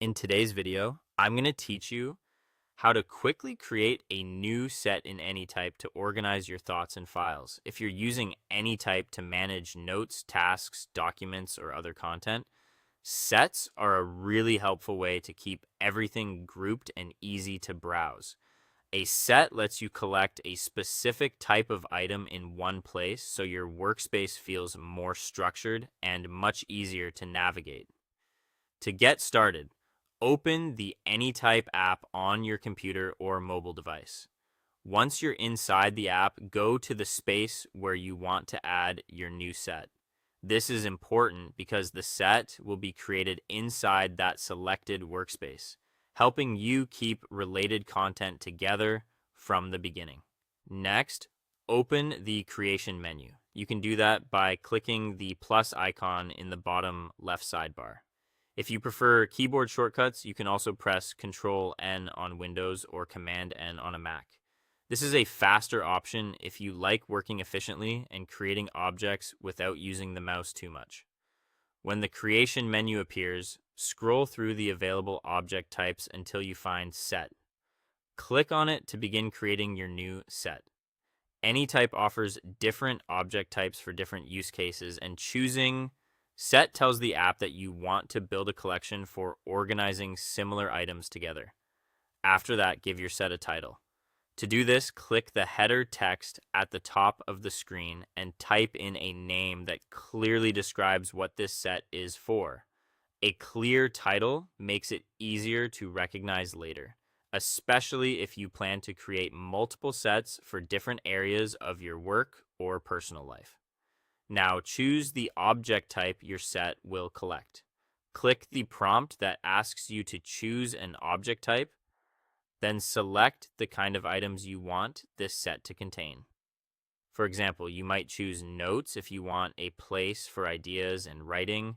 In today's video, I'm going to teach you how to quickly create a new set in Anytype to organize your thoughts and files. If you're using Anytype to manage notes, tasks, documents, or other content, sets are a really helpful way to keep everything grouped and easy to browse. A set lets you collect a specific type of item in one place so your workspace feels more structured and much easier to navigate. To get started, open the Anytype app on your computer or mobile device. Once you're inside the app, go to the space where you want to add your new set. This is important because the set will be created inside that selected workspace, helping you keep related content together from the beginning. Next, open the creation menu. You can do that by clicking the plus icon in the bottom left sidebar. If you prefer keyboard shortcuts, you can also press Control N on Windows or Command N on a Mac. This is a faster option if you like working efficiently and creating objects without using the mouse too much. When the creation menu appears, scroll through the available object types until you find Set. Click on it to begin creating your new set. Anytype offers different object types for different use cases, and choosing Set tells the app that you want to build a collection for organizing similar items together. After that, give your set a title. To do this, click the header text at the top of the screen and type in a name that clearly describes what this set is for. A clear title makes it easier to recognize later, especially if you plan to create multiple sets for different areas of your work or personal life. Now choose the object type your set will collect. Click the prompt that asks you to choose an object type, then select the kind of items you want this set to contain. For example, you might choose notes if you want a place for ideas and writing,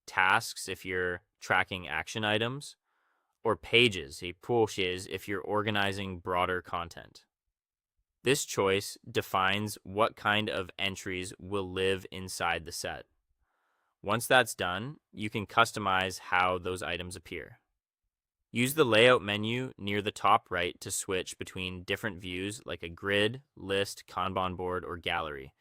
tasks if you're tracking action items, or pages, pages if you're organizing broader content. This choice defines what kind of entries will live inside the set. Once that's done, you can customize how those items appear. Use the layout menu near the top right to switch between different views like a grid, list, Kanban board, or gallery.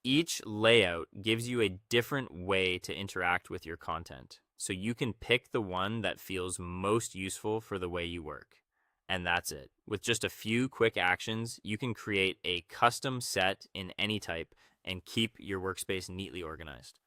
Each layout gives you a different way to interact with your content, so you can pick the one that feels most useful for the way you work. And that's it. With just a few quick actions, you can create a custom set in Anytype and keep your workspace neatly organized.